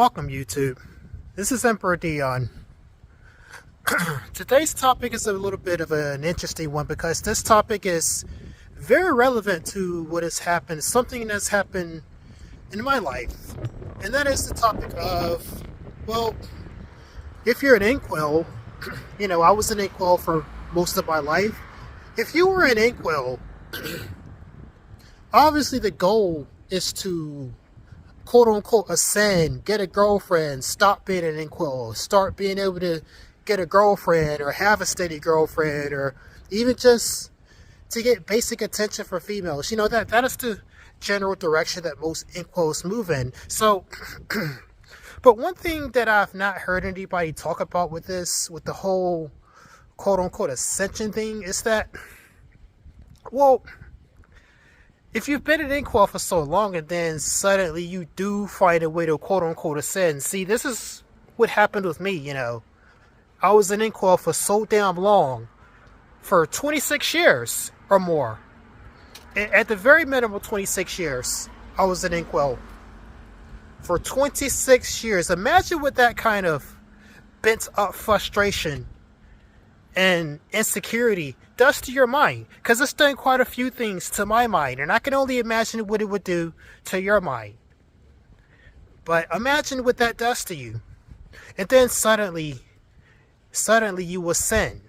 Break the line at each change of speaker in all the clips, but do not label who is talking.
Welcome, YouTube. This is Emperor Dion. Today's topic is a little bit of an interesting one because this topic is very relevant to what has happened, something that's happened in my life. And that is the topic of, well, if you're an inkwell, I was an inkwell for most of my life. If you were an inkwell, obviously the goal is to quote-unquote ascend, get a girlfriend, stop being an inkwell, start being able to get a girlfriend or have a steady girlfriend, or even just to get basic attention for females. That is the general direction that most inkwells move in. So, but one thing that I've not heard anybody talk about with this, with the whole quote-unquote ascension thing, is that, well, if you've been an inkwell for so long and then suddenly you do find a way to quote-unquote ascend. See, this is what happened with me, I was an inkwell for so damn long, for 26 years or more. At the very minimum, 26 years, I was an inkwell. For 26 years. Imagine what that kind of bent up frustration and insecurity does to your mind, because it's done quite a few things to my mind, and I can only imagine what it would do to your mind. But imagine what that does to you, and then suddenly you ascend,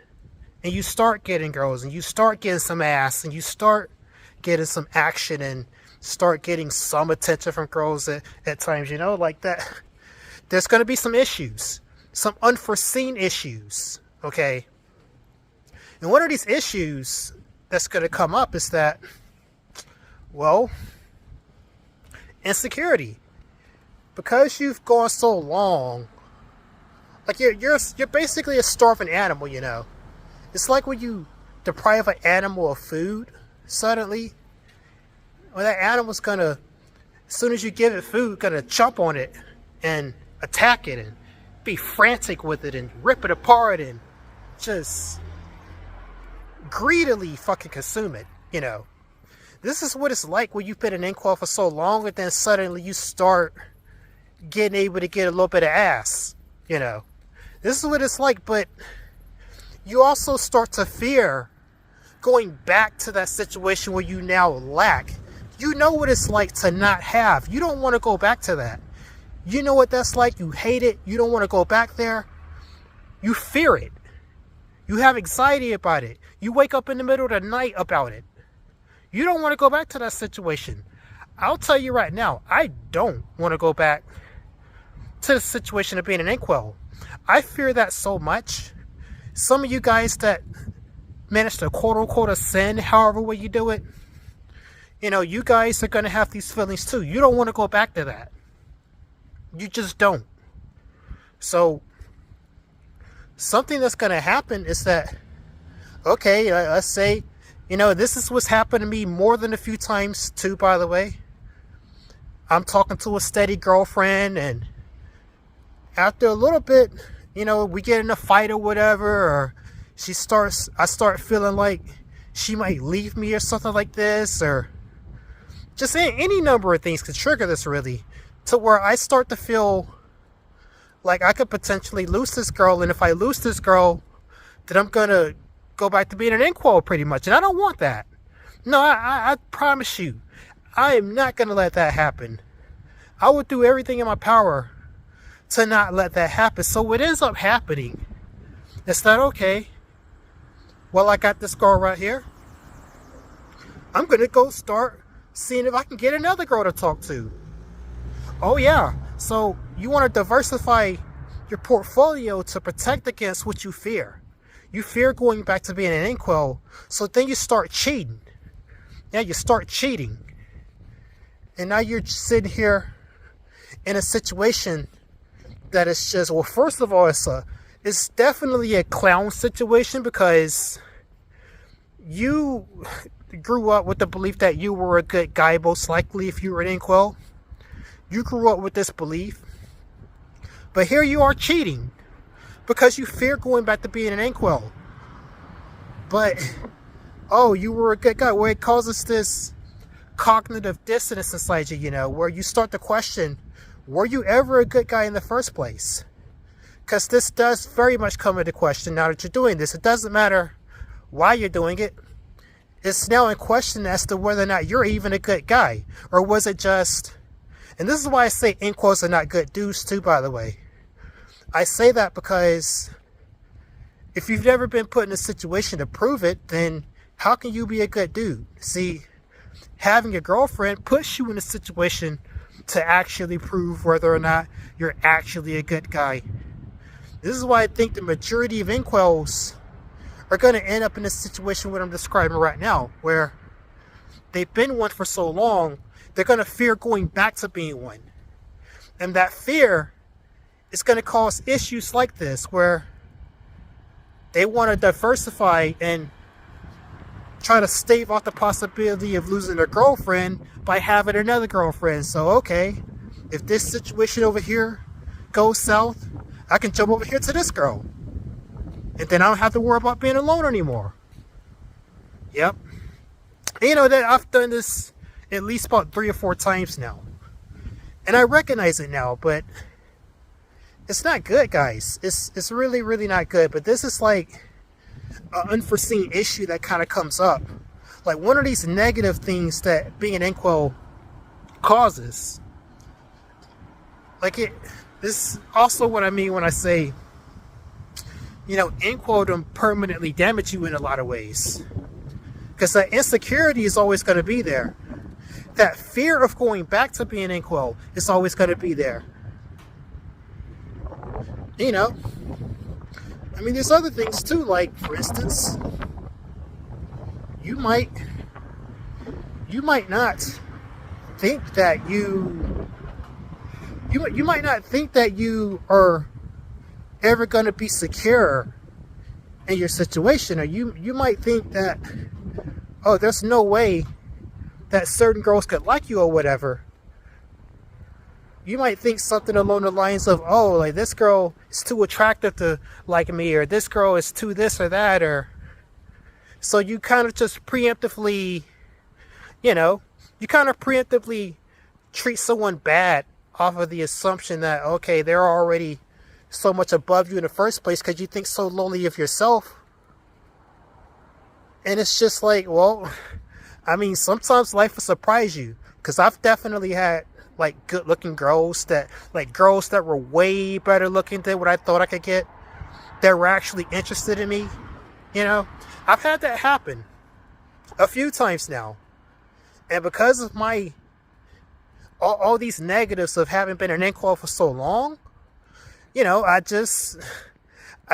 and you start getting girls, and you start getting some ass, and you start getting some action, and start getting some attention from girls at times, like that. There's going to be some issues, some unforeseen issues, okay? And one of these issues that's going to come up is that, well, insecurity. Because you've gone so long, like you're basically a starving animal, It's like when you deprive an animal of food suddenly. Well, that animal's gonna, as soon as you give it food, gonna chomp on it and attack it and be frantic with it and rip it apart and just greedily fucking consume it, This is what it's like when you've been an inkwell for so long and then suddenly you start getting able to get a little bit of ass, This is what it's like, but you also start to fear going back to that situation where you now lack. You know what it's like to not have. You don't want to go back to that. You know what that's like. You hate it. You don't want to go back there. You fear it. You have anxiety about it. You wake up in the middle of the night about it. You don't want to go back to that situation. I'll tell you right now, I don't want to go back to the situation of being an inkwell. I fear that so much. Some of you guys that manage to quote-unquote ascend, however way you do it, you guys are going to have these feelings too. You don't want to go back to that. You just don't. So something that's going to happen is that, okay, let's say, this is what's happened to me more than a few times too, by the way. I'm talking to a steady girlfriend, and after a little bit, we get in a fight or whatever, or I start feeling like she might leave me or something like this, or just any number of things could trigger this, really, to where I start to feel like I could potentially lose this girl, and if I lose this girl, then I'm going to go back to being an inkwell pretty much, and I don't want that. No, I promise you, I am not going to let that happen. I would do everything in my power to not let that happen. So what ends up happening is that, okay, well, I got this girl right here. I'm going to go start seeing if I can get another girl to talk to. Oh, yeah. So you want to diversify your portfolio to protect against what you fear. You fear going back to being an inkwell. So then you start cheating. Yeah, you start cheating. And now you're sitting here in a situation that is just, well, first of all, it's definitely a clown situation, because you grew up with the belief that you were a good guy, most likely, if you were an inkwell. You grew up with this belief. But here you are cheating because you fear going back to being an inkwell. But, oh, you were a good guy. Where it causes this cognitive dissonance inside you, where you start to question were you ever a good guy in the first place? Because this does very much come into question now that you're doing this. It doesn't matter why you're doing it. It's now in question as to whether or not you're even a good guy. Or was it just... And this is why I say in quotes are not good dudes too, by the way. I say that because if you've never been put in a situation to prove it, then how can you be a good dude? See, having a girlfriend puts you in a situation to actually prove whether or not you're actually a good guy. This is why I think the majority of incels are going to end up in a situation what I'm describing right now, where they've been one for so long, they're going to fear going back to being one. And that fear is going to cause issues like this, where they want to diversify and try to stave off the possibility of losing their girlfriend by having another girlfriend. So, okay, if this situation over here goes south, I can jump over here to this girl. And then I don't have to worry about being alone anymore. Yep. And you know that I've done this at least about 3 or 4 times now. And I recognize it now, but it's not good, guys. It's really, really not good. But this is like an unforeseen issue that kind of comes up. Like one of these negative things that being an incel causes. Like this is also what I mean when I say, you know, inceldom permanently damage you in a lot of ways. Because that insecurity is always going to be there. That fear of going back to being incel is always going to be there. You know, I mean, there's other things too, like, for instance, you might not think that you might not think that you are ever going to be secure in your situation, or you might think that, oh, there's no way that certain girls could like you or whatever. You might think something along the lines of, oh, like this girl is too attractive to like me, or this girl is too this or that, or so you kind of just preemptively, you know, you kind of preemptively treat someone bad off of the assumption that, okay, they're already so much above you in the first place because you think so lowly of yourself. And it's just like, well, I mean, sometimes life will surprise you, because I've definitely had like good looking girls that were way better looking than what I thought I could get, that were actually interested in me. You know, I've had that happen a few times now. And because of my all these negatives of having been an incel for so long, you know, I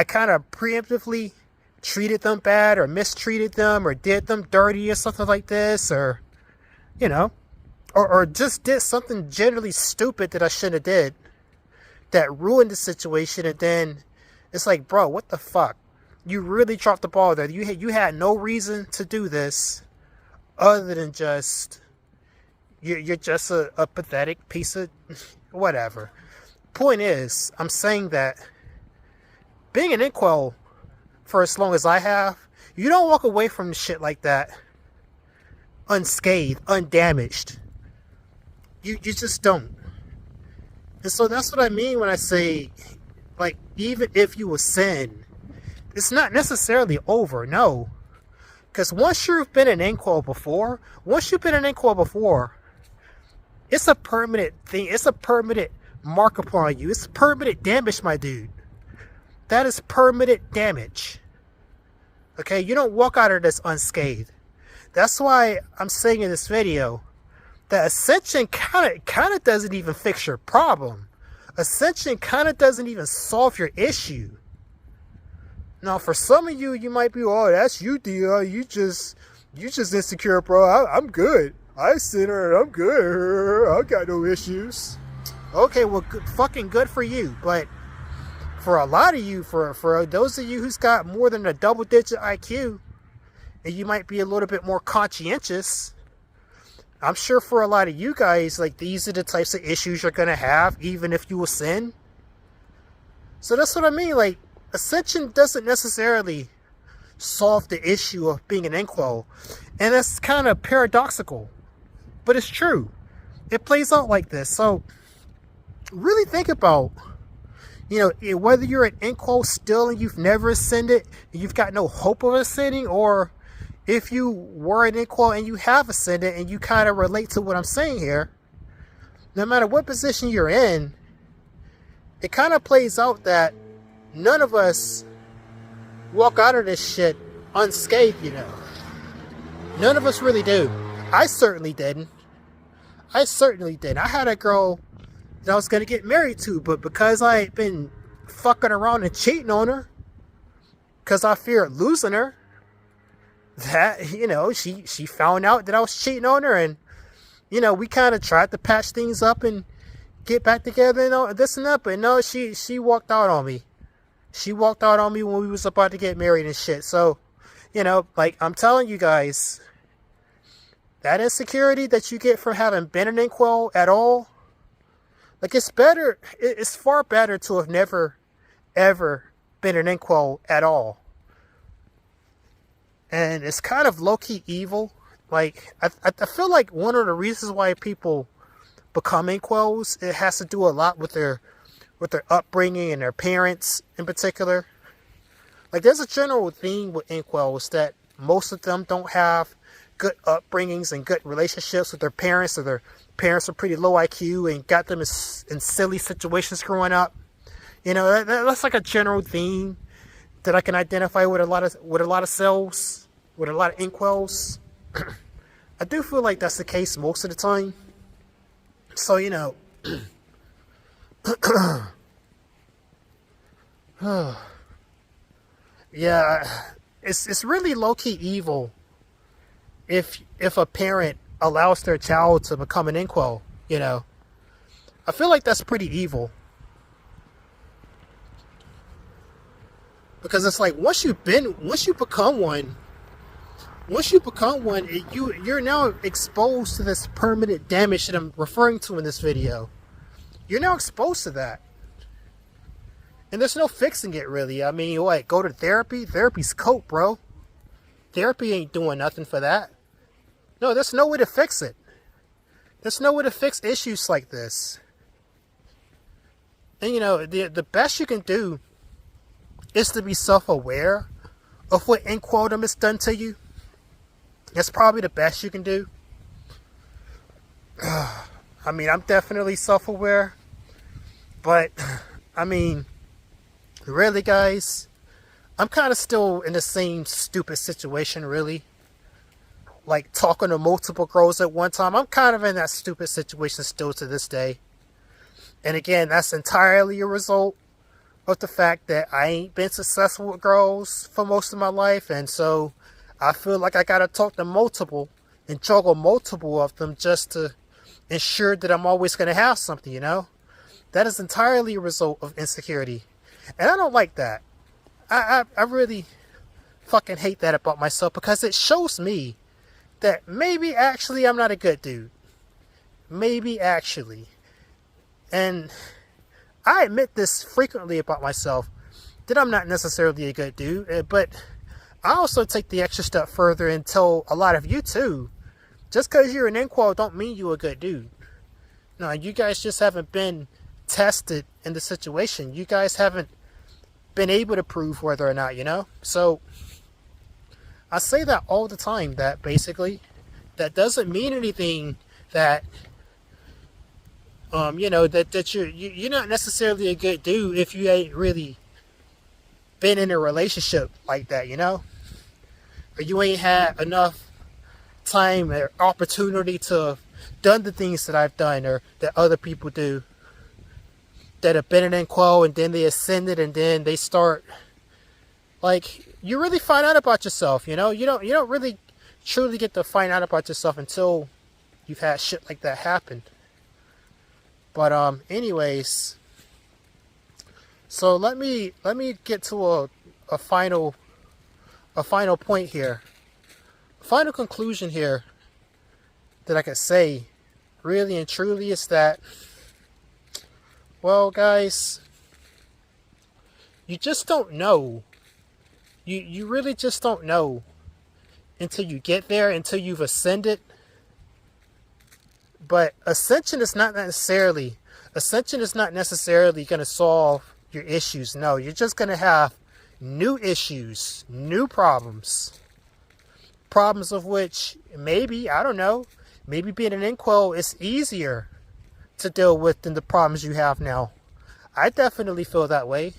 kind of preemptively treated them bad, or mistreated them, or did them dirty or something like this, or, you know, or just did something generally stupid that I shouldn't have did, that ruined the situation. And then it's like, bro, what the fuck? You really dropped the ball there. You had no reason to do this other than just, you're just a pathetic piece of whatever. Point is, I'm saying that being an incel for as long as I have, you don't walk away from shit like that unscathed, undamaged. You just don't. And so that's what I mean when I say, like, even if you will sin, it's not necessarily over, no. Because once you've been an incel before, it's a permanent thing. It's a permanent mark upon you. It's permanent damage, my dude. That is permanent damage. Okay, you don't walk out of this unscathed. That's why I'm saying in this video that ascension kind of doesn't even fix your problem. Ascension kind of doesn't even solve your issue. Now, for some of you, you might be, oh, that's you, Dion. You just insecure, bro. I'm good. I sinner and I'm good. I got no issues. Okay, well, fucking good for you. But for a lot of you, for those of you who's got more than a double-digit IQ, and you might be a little bit more conscientious, I'm sure for a lot of you guys, like, these are the types of issues you're going to have, even if you will sin. So that's what I mean. Like, ascension doesn't necessarily solve the issue of being an incel. And that's kind of paradoxical. But it's true. It plays out like this. So, really think about, whether you're an Incel still and you've never ascended, and you've got no hope of ascending, or if you were an Incel and you have ascended and you kind of relate to what I'm saying here. No matter what position you're in, it kind of plays out that none of us walk out of this shit unscathed, None of us really do. I certainly didn't. I had a girl that I was going to get married to, but because I had been fucking around and cheating on her, because I feared losing her, that, she found out that I was cheating on her, and, we kind of tried to patch things up and get back together and all this and that, but no, she walked out on me. She walked out on me when we was about to get married and shit. So, like I'm telling you guys, that insecurity that you get from having been an Incel at all, like it's far better to have never, ever been an Incel at all. And it's kind of low-key evil. Like, I feel like one of the reasons why people become Incels, it has to do a lot with their upbringing and their parents in particular. Like, there's a general theme with Incels that most of them don't have good upbringings and good relationships with their parents, or their parents are pretty low IQ and got them in silly situations growing up. That's like a general theme that I can identify with a lot of cells, with a lot of Incels. I do feel like that's the case most of the time. So, yeah, it's really low-key evil if a parent allows their child to become an Incel, I feel like that's pretty evil. Because it's like, once you become one, you're now exposed to this permanent damage that I'm referring to in this video. You're now exposed to that. And there's no fixing it, really. I mean, what, go to therapy? Therapy's cope, bro. Therapy ain't doing nothing for that. No, there's no way to fix it. There's no way to fix issues like this. And, the best you can do is to be self-aware of what Inceldom has done to you. That's probably the best you can do. I mean, I'm definitely self-aware. But, I mean, really, guys, I'm kind of still in the same stupid situation, really. Like, talking to multiple girls at one time. I'm kind of in that stupid situation still to this day. And again, that's entirely a result of the fact that I ain't been successful with girls for most of my life. And so I feel like I gotta talk to multiple and juggle multiple of them just to ensure that I'm always gonna have something, That is entirely a result of insecurity. And I don't like that. I really fucking hate that about myself, because it shows me that maybe actually I'm not a good dude. Maybe actually. And I admit this frequently about myself, that I'm not necessarily a good dude, but I also take the extra step further and tell a lot of you too, just because you're an Incel don't mean you're a good dude. No, you guys just haven't been tested in the situation. You guys haven't been able to prove whether or not, So I say that all the time, that basically that doesn't mean anything, that that you're not necessarily a good dude if you ain't really been in a relationship like that, or you ain't had enough time or opportunity to have done the things that I've done, or that other people do, that have been in Incel and then they ascended and then they start, like, you really find out about yourself, you don't really truly get to find out about yourself until you've had shit like that happen. But anyways, so let me get to a final point here, a final conclusion here that I could say, really and truly, is that, well, guys, you just don't know. You really just don't know until you get there, until you've ascended. But ascension is not necessarily Ascension is not necessarily going to solve your issues. No, you're just going to have new issues, new problems. Problems of which maybe, I don't know, maybe being an Inquel is easier to deal with than the problems you have now. I definitely feel that way.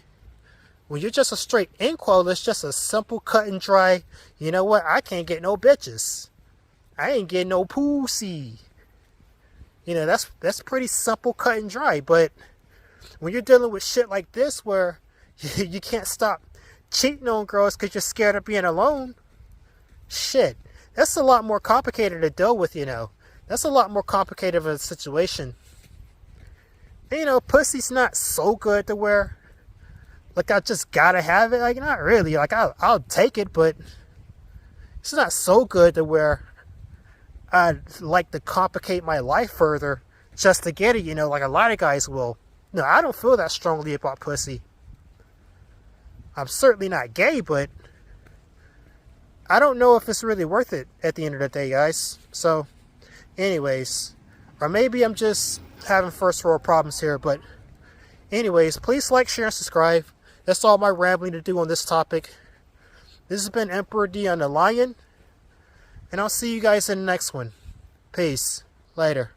When you're just a straight Inquel, it's just a simple cut and dry, you know what, I can't get no bitches. I ain't getting no pussy. You know, that's pretty simple, cut and dry. But when you're dealing with shit like this where you can't stop cheating on girls because you're scared of being alone, shit, that's a lot more complicated to deal with, you know. That's a lot more complicated of a situation. And, you know, pussy's not so good to where, like, I just gotta have it. Like, not really. Like, I'll take it, but it's not so good to where I'd like to complicate my life further just to get it, you know, like a lot of guys will. No, I don't feel that strongly about pussy. I'm certainly not gay, but I don't know if it's really worth it at the end of the day, guys. So, anyways, or maybe I'm just having first world problems here, but anyways, please like, share, and subscribe. That's all my rambling to do on this topic. This has been Emperor Dion the Lion, and I'll see you guys in the next one. Peace. Later.